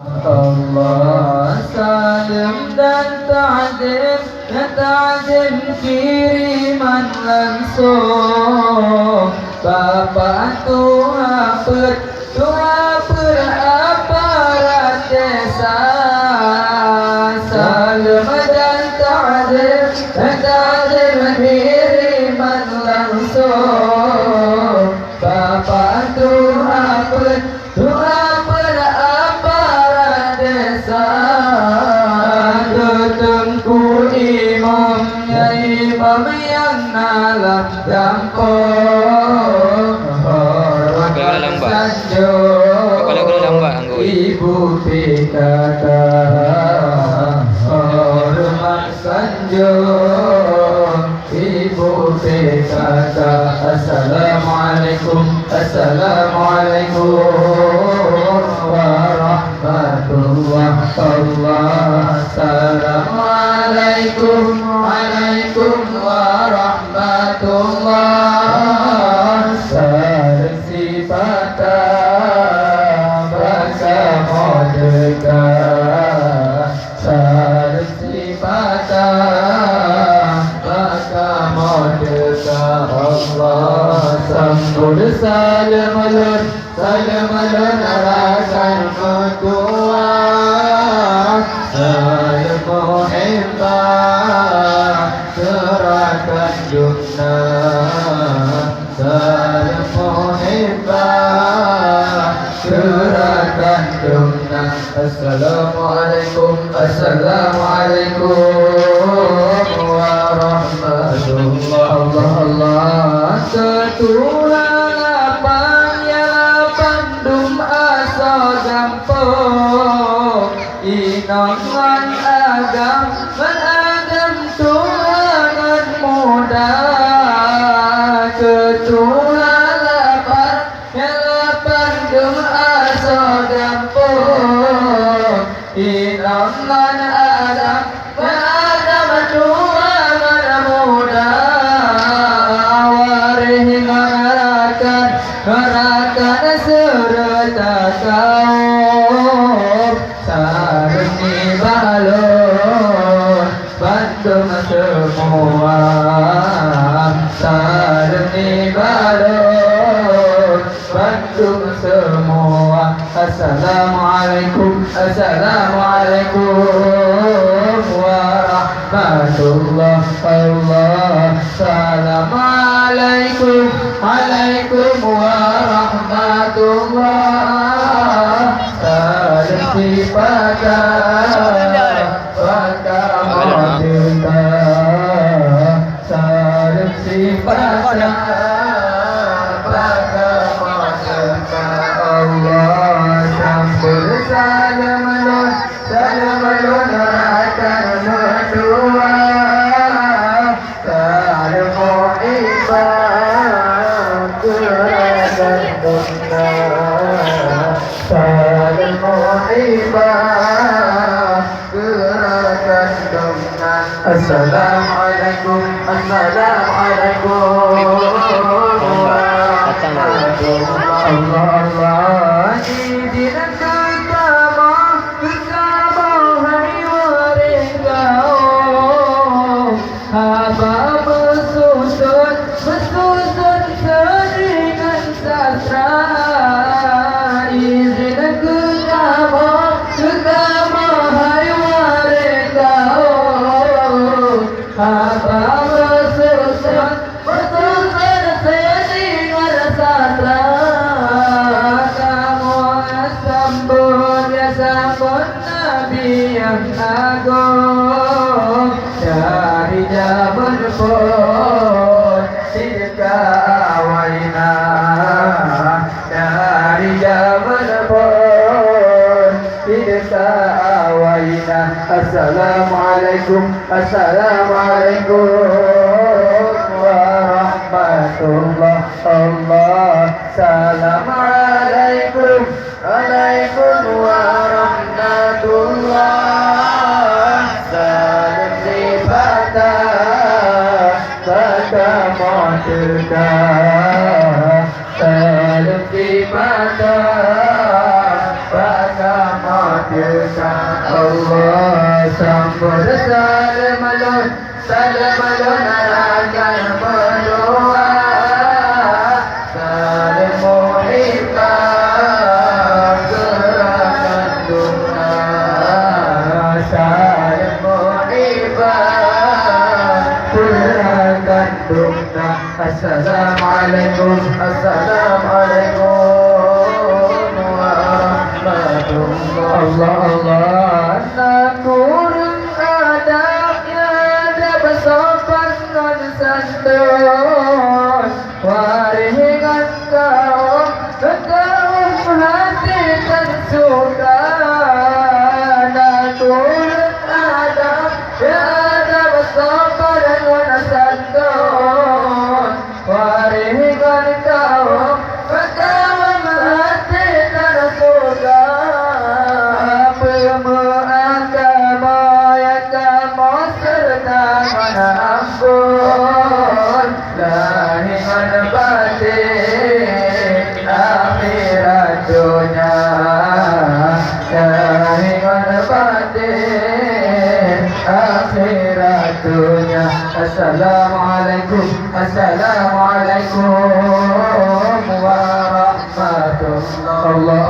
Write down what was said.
Allah salam dan ta'zim kiriman langsung Bapak Tuhan aparat desa salam dan ta'zim kiriman langsung Bapak Tuhan Ketengku imamnya imam yang nalam jangkau Hormat sanjung Ibu pikata Hormat sanjung Ibu pikata Assalamualaikum Assalamualaikum warahmatullahi wabarakatuh Assalamualaikum warahmatullahi Sarsipata Basa modeka Sarsipata Basa modeka Allah sambut salamalun arakan ketua Salam muhibbah Serahkan jumna Salam muhibbah Serahkan jumna Assalamualaikum warahmatullahi Allah ketua lapang ya lapang dum asal gampang Inongan agam menagam Tuhan mudah ketua lapang ya lapang dum asal gampang Inongan agam menagam Tuhan mudah warih ngarakan serta kaum Sarni balon Bandung semua Sarni balon Bandung semua Assalamualaikum warahmatullahi wabarakatuh Assalamualaikum warahmatullahi Sarsipata Baka modeka Sarsipata Baka modeka Allah sambut salamalun akan kedua Salam muhibbah Gerakan dunia Salam muhibbah Gerakan dunia Assalamualaikum Allah izinkan Haba bersusun seringkan sastra Izin kekama hai warga Haba bersusun seringkan sastra Kamu sambut Nabi yang agung dari zaman pun tidak awalina dari zaman pun tidak awalina Assalamualaikum warahmatullahi wabarakatuh Salam alaikum warahmatullahi Salam sifata Baka modeka Salam sifata Baka modeka khawatirkan Allah sambut salam alun akan berdoa saling muhibah gerakan dunia saling muhibah gerakan dunia. Assalamualaikum warahmatullahi Allah turun adabnya ada bersopan dan santun waringan kaum hati dan suka turun adabnya ada bersopan dan santun waringan kaum hati dan suka ampun lahiman batin akhirat dunia lahiman batin akhirat dunia. Assalamualaikum warahmatullahi wabarakatuh. Allah